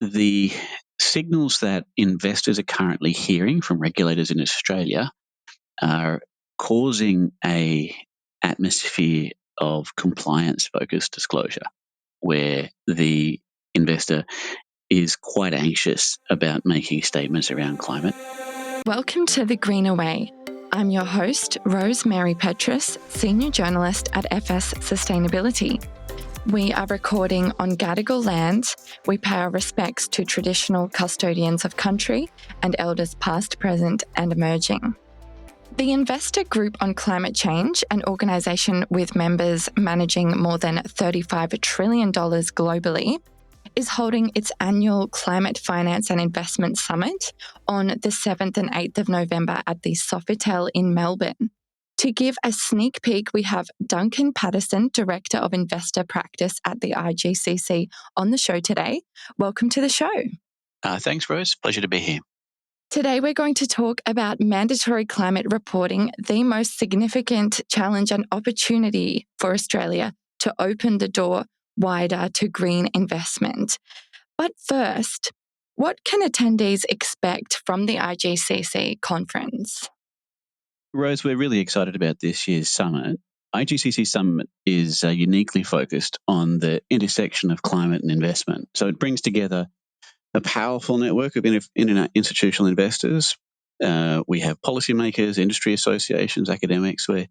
The signals that investors are currently hearing from regulators in Australia are causing a atmosphere of compliance-focused disclosure, where the investor is quite anxious about making statements around climate. Welcome to The Greener Way. I'm your host, Rosemary Petrus, Senior Journalist at FS Sustainability. We are recording on Gadigal land. We pay our respects to traditional custodians of country and elders past, present and emerging. The Investor Group on Climate Change, an organisation with members managing more than $35 trillion globally, is holding its annual Climate Finance and Investment Summit on the 7th and 8th of November at the Sofitel in Melbourne. To give a sneak peek, we have Duncan Paterson, Director of Investor Practice at the IGCC, on the show today. Welcome to the show. Thanks, Rose. Pleasure to be here. Today, we're going to talk about mandatory climate reporting, the most significant challenge and opportunity for Australia to open the door wider to green investment. But first, what can attendees expect from the IGCC conference? Rose, we're really excited about this year's summit. IGCC Summit is uniquely focused on the intersection of climate and investment. So it brings together a powerful network of institutional investors. We have policymakers, industry associations, academics. We're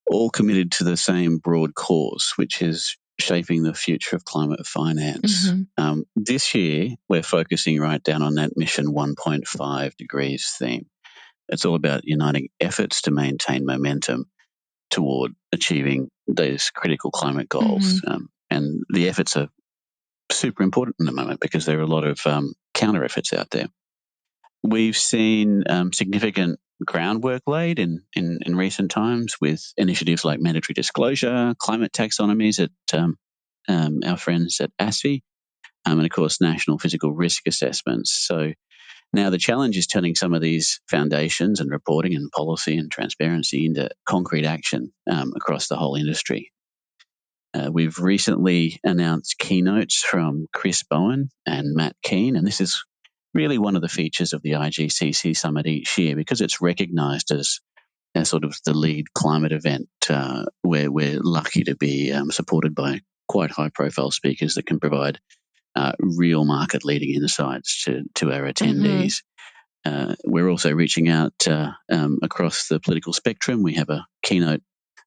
all committed to the same broad cause, which is shaping the future of climate finance. This year, we're focusing right down on that Mission 1.5 degrees theme. It's all about uniting efforts to maintain momentum toward achieving those critical climate goals. And the efforts are super important at the moment because there are a lot of counter efforts out there. We've seen significant groundwork laid in recent times with initiatives like mandatory disclosure, climate taxonomies at our friends at ASFI, and of course, national physical risk assessments. So now the challenge is turning some of these foundations and reporting and policy and transparency into concrete action across the whole industry. We've recently announced keynotes from Chris Bowen and Matt Keane, and this is really one of the features of the IGCC Summit each year because it's recognised as sort of the lead climate event where we're lucky to be supported by quite high-profile speakers that can provide real market-leading insights to our attendees. We're also reaching out across the political spectrum. We have a keynote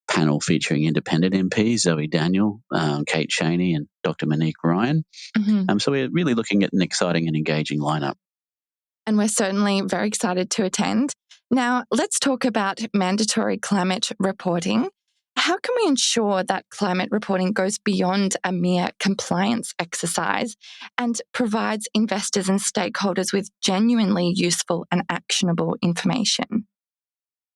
panel featuring independent MPs, Zoe Daniel, Kate Cheney and Dr. Monique Ryan. So we're really looking at an exciting and engaging lineup. And we're certainly very excited to attend. Now, let's talk about mandatory climate reporting. How can we ensure that climate reporting goes beyond a mere compliance exercise and provides investors and stakeholders with genuinely useful and actionable information?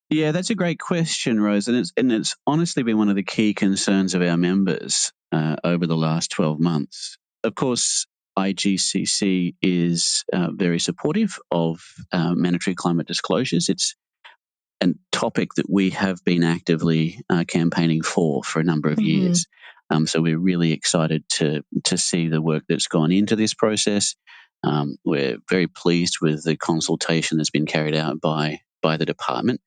Yeah, that's a great question, Rose, and it's honestly been one of the key concerns of our members over the last 12 months. Of course, IGCC is very supportive of mandatory climate disclosures. It's a topic that we have been actively campaigning for a number of years. So we're really excited to see the work that's gone into this process. We're very pleased with the consultation that's been carried out by the department.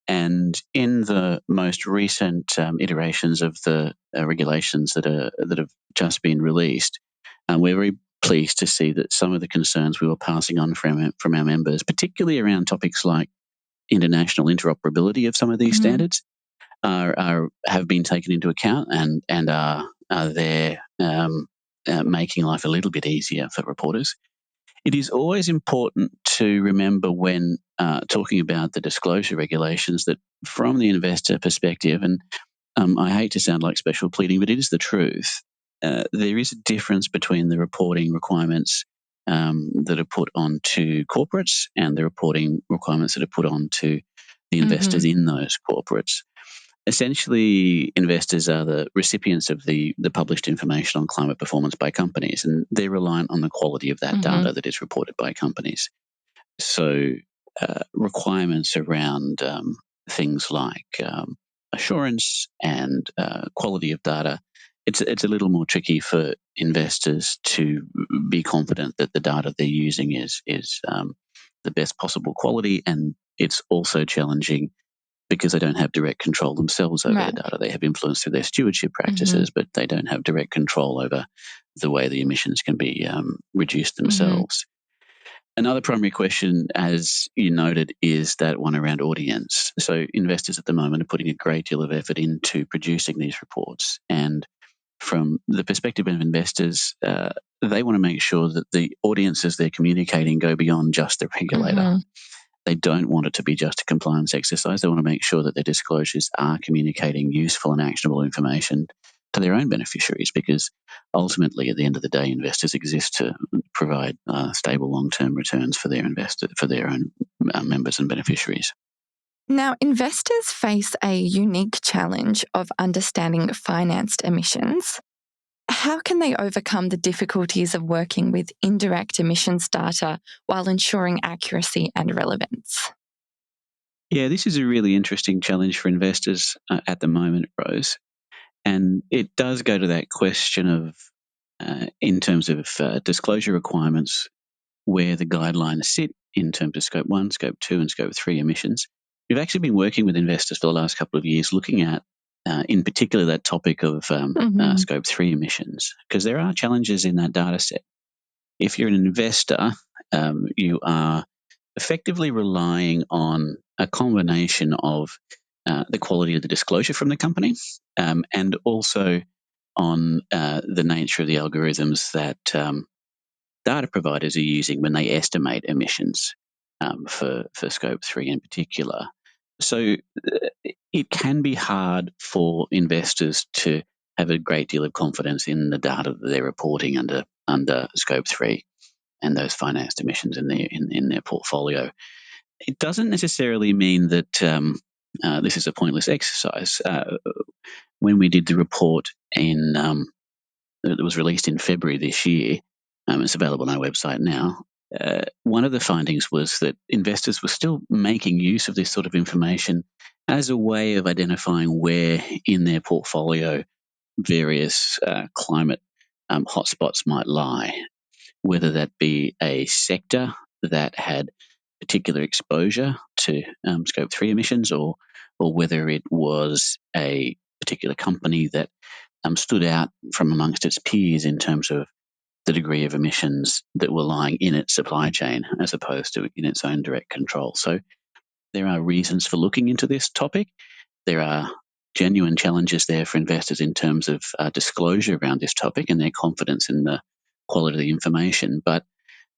And in the most recent iterations of the regulations that have just been released, we're very pleased to see that some of the concerns we were passing on from our members, particularly around topics like international interoperability of some of these standards, have been taken into account and are there making life a little bit easier for reporters. It is always important to remember when talking about the disclosure regulations that from the investor perspective, and I hate to sound like special pleading, but it is the truth, there is a difference between the reporting requirements that are put onto corporates and the reporting requirements that are put onto the investors in those corporates. Essentially, investors are the recipients of the published information on climate performance by companies, and they're reliant on the quality of that data that is reported by companies. So requirements around things like assurance and quality of data it's a little more tricky for investors to be confident that the data they're using is the best possible quality, and it's also challenging because they don't have direct control themselves over the data. They have influence through their stewardship practices, but they don't have direct control over the way the emissions can be reduced themselves. Another primary question, as you noted, is that one around audience. So investors at the moment are putting a great deal of effort into producing these reports. And from the perspective of investors, they want to make sure that the audiences they're communicating go beyond just the regulator. They don't want it to be just a compliance exercise. They want to make sure that their disclosures are communicating useful and actionable information to their own beneficiaries, because ultimately, at the end of the day, investors exist to provide stable long-term returns for their own members and beneficiaries. Now, investors face a unique challenge of understanding financed emissions. How can they overcome the difficulties of working with indirect emissions data while ensuring accuracy and relevance? Yeah, this is a really interesting challenge for investors at the moment, Rose. And it does go to that question of, in terms of disclosure requirements, where the guidelines sit in terms of Scope 1, Scope 2 and Scope 3 emissions. We've actually been working with investors for the last couple of years looking at, in particular, that topic of Scope 3 emissions, because there are challenges in that data set. If you're an investor, you are effectively relying on a combination of the quality of the disclosure from the company and also on the nature of the algorithms that data providers are using when they estimate emissions for Scope 3 in particular. So it can be hard for investors to have a great deal of confidence in the data that they're reporting under Scope 3 and those financed emissions in their portfolio. It doesn't necessarily mean that this is a pointless exercise. When we did the report that was released in February this year, it's available on our website now. One of the findings was that investors were still making use of this sort of information as a way of identifying where in their portfolio various climate hotspots might lie, whether that be a sector that had particular exposure to Scope 3 emissions or whether it was a particular company that stood out from amongst its peers in terms of the degree of emissions that were lying in its supply chain as opposed to in its own direct control. So there are reasons for looking into this topic. There are genuine challenges there for investors in terms of disclosure around this topic and their confidence in the quality of the information. But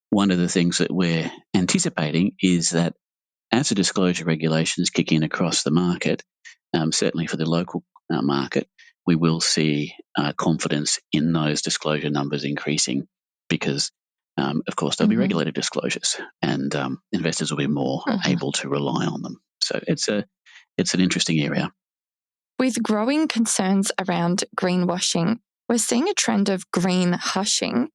one of the things that we're anticipating is that as the disclosure regulations kick in across the market, certainly for the local market, we will see confidence in those disclosure numbers increasing because, of course, there'll be regulated disclosures and investors will be more able to rely on them. So it's an interesting area. With growing concerns around greenwashing, we're seeing a trend of greenhushing,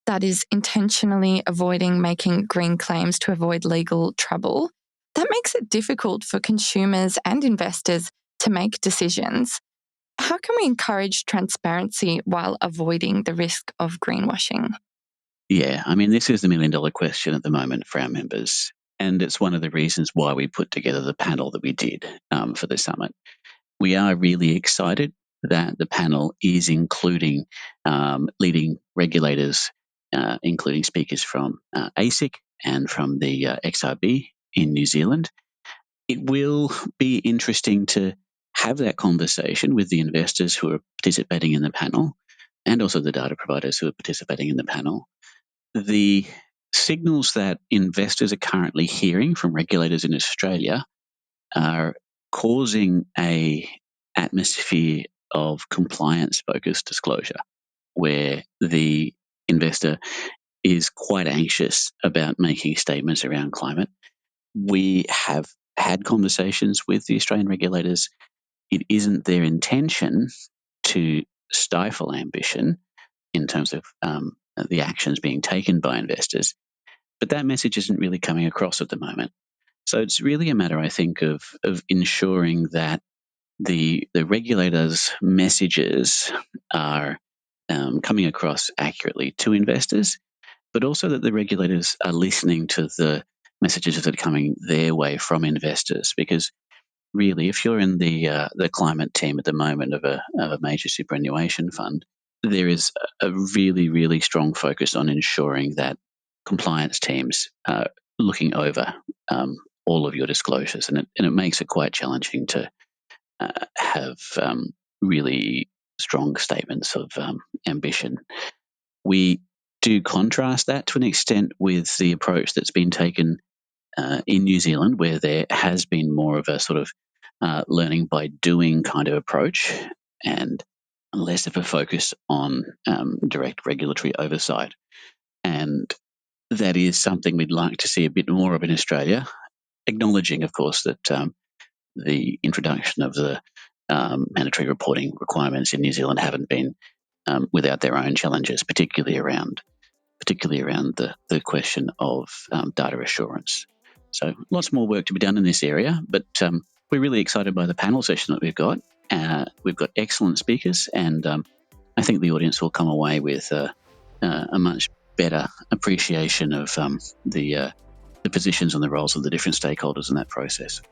that is intentionally avoiding making green claims to avoid legal trouble. That makes it difficult for consumers and investors to make decisions. How can we encourage transparency while avoiding the risk of greenwashing? Yeah, I mean, this is the million-dollar question at the moment for our members. And it's one of the reasons why we put together the panel that we did for the summit. We are really excited that the panel is including leading regulators, including speakers from ASIC and from the XRB in New Zealand. It will be interesting to have that conversation with the investors who are participating in the panel and also the data providers who are participating in the panel. The signals that investors are currently hearing from regulators in Australia are causing a atmosphere of compliance-focused disclosure, where the investor is quite anxious about making statements around climate. We have had conversations with the Australian regulators. It isn't their intention to stifle ambition in terms of the actions being taken by investors, but that message isn't really coming across at the moment. So it's really a matter, I think, of ensuring that the regulators' messages are coming across accurately to investors, but also that the regulators are listening to the messages that are coming their way from investors. Because really, if you're in the climate team at the moment of a major superannuation fund, there is a really, really strong focus on ensuring that compliance teams are looking over all of your disclosures, and it makes it quite challenging to have really strong statements of ambition. We do contrast that to an extent with the approach that's been taken in New Zealand, where there has been more of a sort of learning by doing kind of approach and less of a focus on direct regulatory oversight. And that is something we'd like to see a bit more of in Australia, acknowledging, of course, that the introduction of the mandatory reporting requirements in New Zealand haven't been without their own challenges, particularly around the question of data assurance. So lots more work to be done in this area, but we're really excited by the panel session that we've got. We've got excellent speakers, and I think the audience will come away with a much better appreciation of the positions and the roles of the different stakeholders in that process.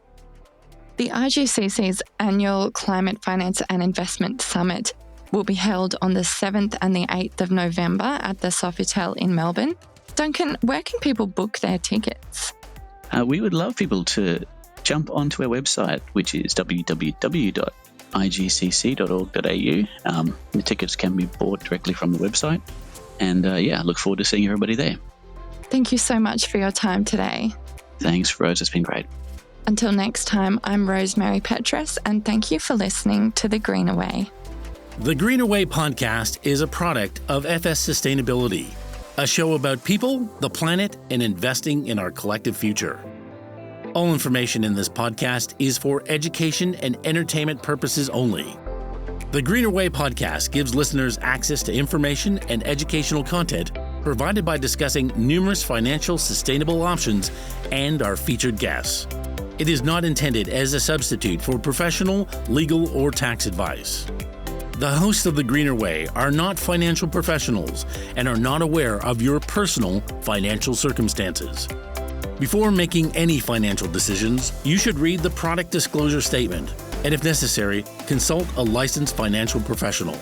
The IGCC's annual Climate Finance and Investment Summit will be held on the 7th and the 8th of November at the Sofitel in Melbourne. Duncan, where can people book their tickets? We would love people to jump onto our website, which is www.igcc.org.au. The tickets can be bought directly from the website. And I look forward to seeing everybody there. Thank you so much for your time today. Thanks, Rose. It's been great. Until next time, I'm Rosemary Petrus, and thank you for listening to The Greener Way. The Greener Way podcast is a product of FS Sustainability, a show about people, the planet, and investing in our collective future. All information in this podcast is for education and entertainment purposes only. The Greener Way podcast gives listeners access to information and educational content provided by discussing numerous financial sustainable options and our featured guests. It is not intended as a substitute for professional, legal, or tax advice. The hosts of The Greener Way are not financial professionals and are not aware of your personal financial circumstances. Before making any financial decisions, you should read the product disclosure statement and, if necessary, consult a licensed financial professional.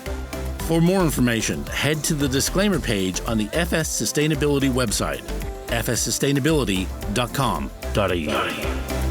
For more information, head to the disclaimer page on the FS Sustainability website, fssustainability.com.au.